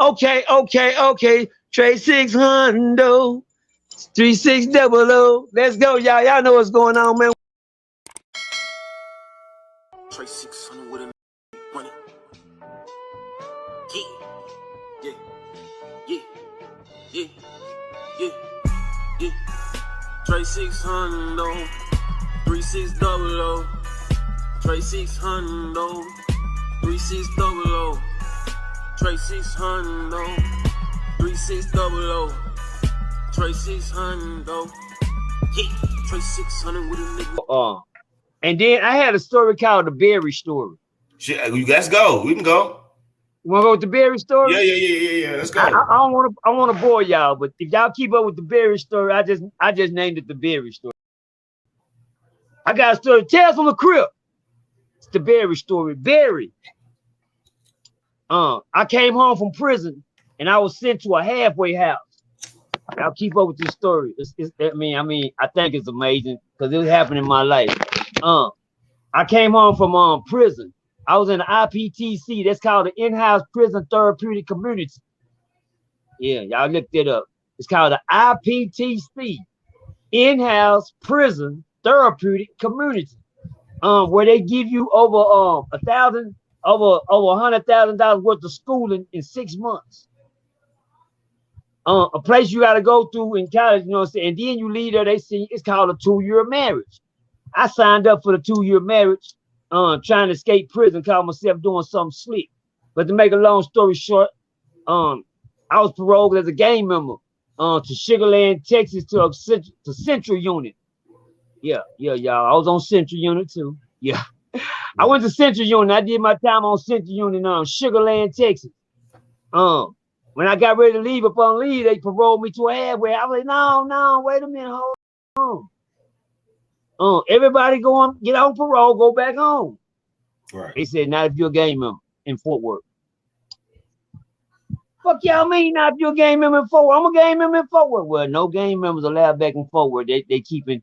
Okay. Trade 600, 3600. Let's go, y'all. Y'all know what's going on, man. Trade 600 with a money. Yeah. Trade 600, 3600. Trade 600, 3600. Trade 600, 3600. Trade 600. Yeah, trade 600 with a nigga. And then I had a story called the Berry story. Shit, let's go. We can go. You want to go with the Berry story? Yeah. Let's go. I don't want to bore y'all, but if y'all keep up with the Berry story, I just named it the Berry story. I got a story. Tales from the Crypt. It's the Berry story. Berry. I came home from prison and I was sent to a halfway house. I'll keep up with this story. I think it's amazing because it happened in my life. I came home from prison. I was in the IPTC. That's called the In-House Prison Therapeutic Community. Yeah, y'all looked it up. It's called the IPTC, In-House Prison Therapeutic Community. Where they give you over $100,000 worth of schooling in 6 months. A place you got to go through in college, you know what I'm saying? And then you leave there, they see it's called a 2-year marriage. I signed up for the 2-year marriage, trying to escape prison, called myself doing something slick. But to make a long story short, I was paroled as a gang member to Sugar Land, Texas, to Central Unit. Yeah, y'all. I was on Central Unit too. Yeah. I went to Central Unit. I did my time on Central Unit, Sugar Land, Texas. When I got ready to leave, upon leave, they paroled me to a halfway. I was like, no, wait a minute, hold on. Everybody go on, get on parole, go back home. Right. They said, not if you're a gang member in Fort Worth. Fuck y'all mean not if you're a gang member in Fort Worth? I'm a gang member in Fort Worth. Well, no gang members allowed back in Fort Worth. They keeping,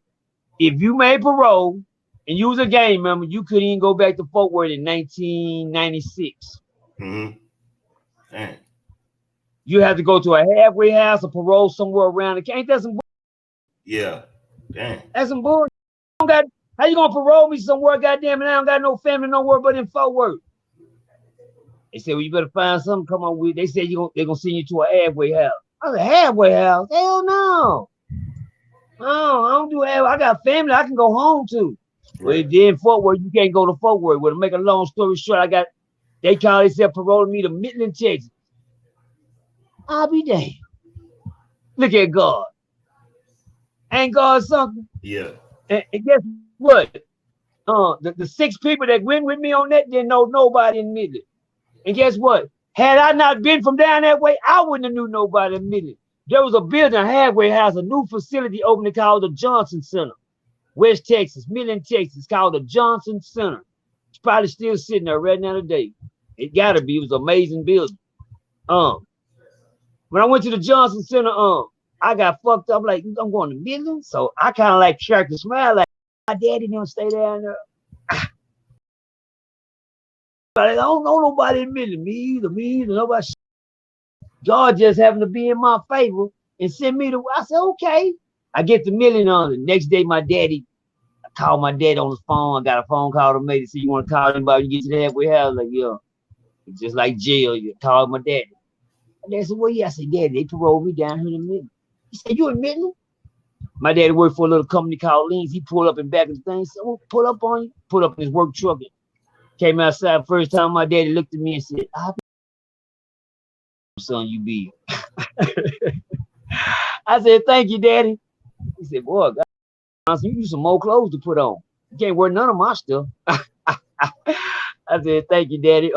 if you made parole and you was a gang member, you couldn't even go back to Fort Worth in 1996. Mm-hmm. Dang. You have to go to a halfway house or parole somewhere around it. Ain't that some bullshit? Yeah. Dang. That's some bullshit. How you gonna parole me somewhere, goddamn it? I don't got no family nowhere but in Fort Worth. They said, well, you better find something, come on with. They said they're gonna send you to a halfway house. I was a halfway house. Hell no. No, I don't do halfway. I got family I can go home to. Right. But then Fort Worth, you can't go to Fort Worth. Well, to make a long story short, they call themselves paroling me to Midland, Texas. I'll be damned. Look at God. Ain't God something? Yeah. And guess what? The 6 people that went with me on that didn't know nobody in Midland. And guess what? Had I not been from down that way, I wouldn't have knew nobody in Midland. There was a building, a halfway house, a new facility opening called the Johnson Center. West Texas, Midland, Texas, called the Johnson Center. It's probably still sitting there right now today. It gotta be. It was an amazing building. When I went to the Johnson Center, I got fucked up like I'm going to Midland. So I kind of like sharked and smile like my daddy didn't stay down there. But I don't know nobody in Midland. Me either, nobody. God just happened to be in my favor and send me to. I said, okay. I get to Midland on the next day. I called my dad on the phone. I got a phone call to make it. So you want to call anybody? You get to the halfway house, like, yeah. It's just like jail. You call my daddy. And they said, well, yeah. I said, Daddy, they paroled me down here in Midland. He said, you in Midland? My daddy worked for a little company called Leans. He pulled up in back of the thing. So we'll pull up on you. Pulled up in his work truck. Came outside. First time my daddy looked at me and said, I'll be son, you be. I said, thank you, Daddy. He said, boy, God, you need some more clothes to put on. You can't wear none of my stuff. I said, thank you, Daddy.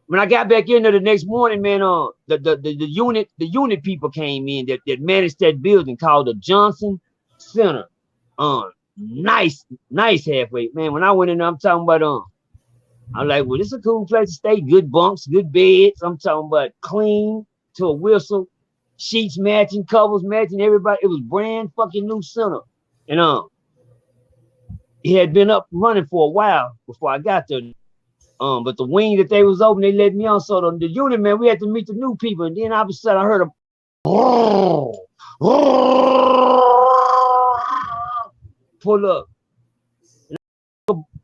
When I got back in there the next morning, man, the unit people came in that managed that building called the Johnson Center. Nice halfway. Man, when I went in there, I'm talking about I'm like, well, this is a cool place to stay. Good bunks, good beds. I'm talking about clean to a whistle, sheets matching, covers matching, everybody. It was brand fucking new center. And it had been up running for a while before I got there. But the wing that they was open, they let me on. So the unit man, we had to meet the new people, and then all of a sudden I heard a pull up.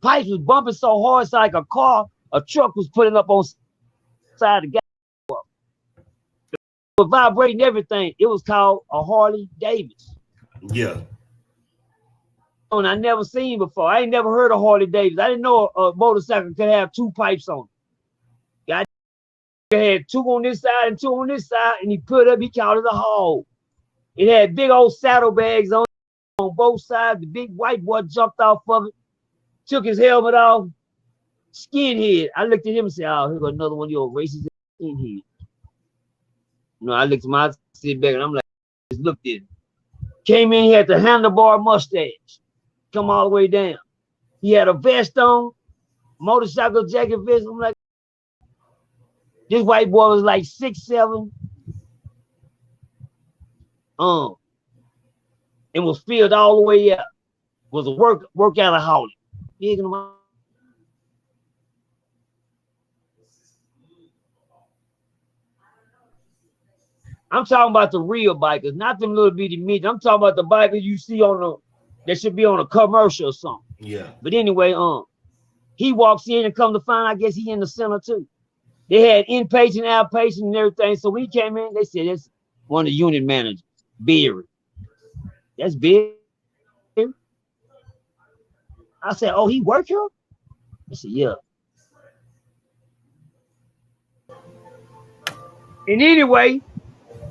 Pipes was bumping so hard, it's like a truck was putting up on side of the gas. It was vibrating everything. It was called a Harley Davidson. Yeah. And I never seen before. I ain't never heard of Harley Davidson. I didn't know a motorcycle could have two pipes on it. God, had two on this side and two on this side, and he put up, he called it a hog. It had big old saddlebags on both sides. The big white boy jumped off of it, took his helmet off, skinhead. I looked at him and said, oh, here goes another one of your racist skinhead. You know, I looked at my sit back and I'm like, just looked at him. Came in, he had the handlebar mustache, come all the way down. He had a vest on, motorcycle jacket vest. I'm like, this white boy was like 6'7", and was filled all the way up. Was a workoutaholic. I'm talking about the real bikers, not them little bitty midgets. I'm talking about the bikers you see on the that should be on a commercial or something. Yeah. But anyway, he walks in and come to find, I guess he in the center too. They had inpatient, outpatient, and everything. So when he came in, they said that's one of the unit managers, Barry. That's Barry. I said, oh, he work here? I said, yeah. And anyway,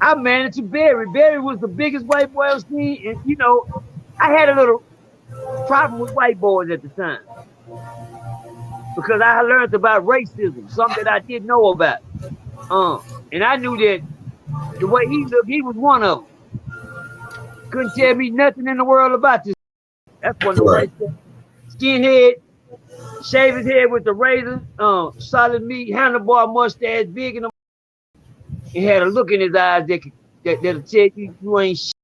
I managed to Barry. Barry was the biggest white boy I've seen. And, you know, I had a little problem with white boys at the time because I learned about racism, something that I didn't know about. And I knew that the way he looked, he was one of them. Couldn't tell me nothing in the world about this. That's one of the white boys. Skinhead, shave his head with the razor, solid meat, handlebar mustache, big in the. He had a look in his eyes that'll tell you ain't shit.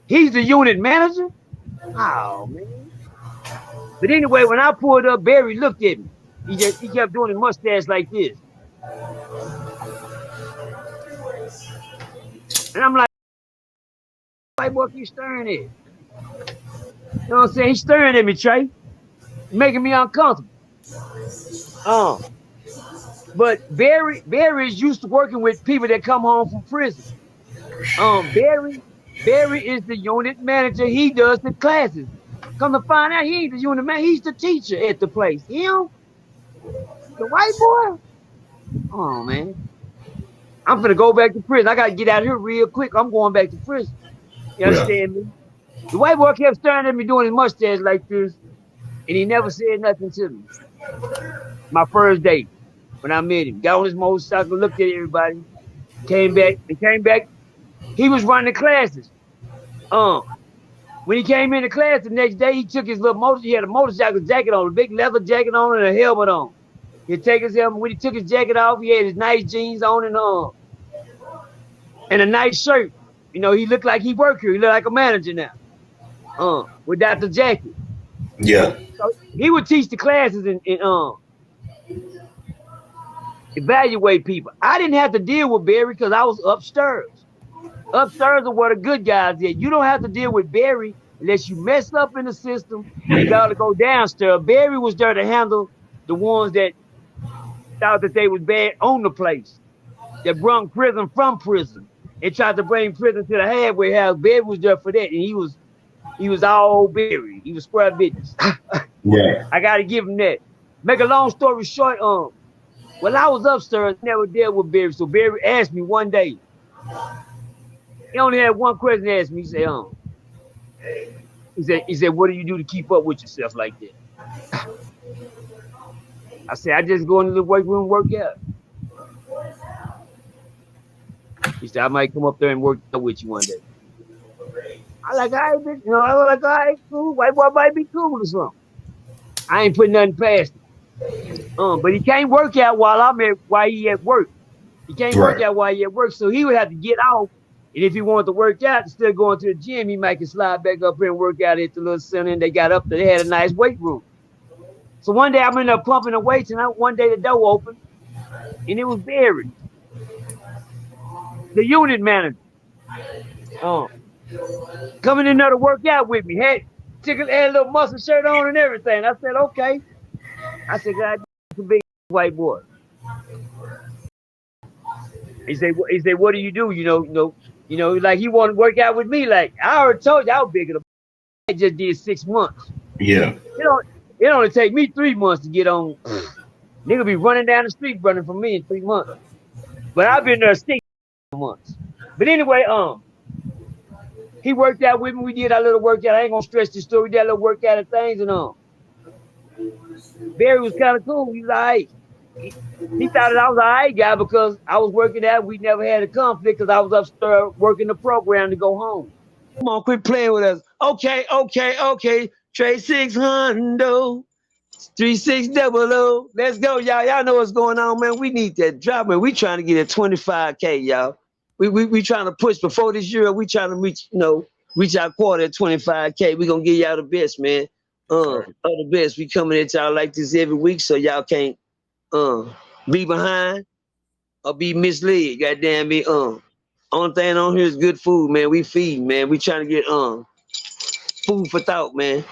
He's the unit manager. Oh man. But anyway, when I pulled up, Barry looked at me. He kept doing his mustache like this. And I'm like, white boy keep staring at me. You know what I'm saying? He's staring at me, Trey. Making me uncomfortable. But Barry is used to working with people that come home from prison. Barry is the unit manager. He does the classes. Come to find out, he ain't the unit manager. He's the teacher at the place. Him, the white boy. Oh man, I'm gonna go back to prison. I gotta get out of here real quick. I'm going back to prison. You understand me? The white boy kept staring at me doing his mustache like this, and he never said nothing to me. My first day. When I met him, got on his motorcycle, looked at everybody, came back. He was running the classes. When he came into class the next day, he took his little motor. He had a motorcycle jacket on, a big leather jacket on, and a helmet on. He'd take his helmet. When he took his jacket off, he had his nice jeans on and a nice shirt. You know, he looked like he worked here. He looked like a manager now. Without the jacket. Yeah. So he would teach the classes and evaluate people. I didn't have to deal with Barry because I was upstairs. Upstairs are where the good guys at. You don't have to deal with Barry unless you mess up in the system. You gotta go downstairs. Barry was there to handle the ones that thought that they was bad on the place, that brung prison from prison and tried to bring prison to the halfway house. Barry was there for that, and he was all Barry. He was square business. Yeah. I gotta give him that. Make a long story short, when I was upstairs, I never dealt with Barry. So Barry asked me one day. He only had one question to ask me. He said, what do you do to keep up with yourself like that? I said, I just go into the weight room and work out. He said, I might come up there and work out with you one day. I like, all right, bitch. You know, I was like, all right, cool. White boy might be cool or something. I ain't putting nothing past him. But he can't work out while he at work. He can't work out while he at work, so he would have to get off And if he wanted to work out instead of going to the gym, he might can slide back up here and work out at the little center. And they got up there, they had a nice weight room. So one day I'm in there pumping the weights, and one day the door opened, and it was Barry, the unit manager. Coming in there to work out with me. Had a little muscle shirt on and everything. I said, okay. I said, God, that's a big white boy. He said, what do you do? Like he wanted to work out with me. Like I already told you I was bigger than I just did 6 months. Yeah. It only take me 3 months to get on. Nigga be running down the street running from me in 3 months. But I've been there 6 months. But anyway, he worked out with me. We did our little workout. I ain't gonna stretch the story. We did a little workout and things and Barry was kind of cool. He was all right. He thought that I was an all right guy because I was working out. We never had a conflict because I was upstairs working the program to go home. Come on, quit playing with us. Okay. Trade 600, 3600. Let's go, y'all. Y'all know what's going on, man. We need that drop, man. We trying to get at 25K, y'all. We trying to push before this year. We trying to reach our quarter at 25K. We gonna give y'all the best, man. The best. We coming at y'all like this every week, so y'all can't be behind or be misled. Goddamn me. Only thing on here is good food, man. We feed, man. We trying to get food for thought, man.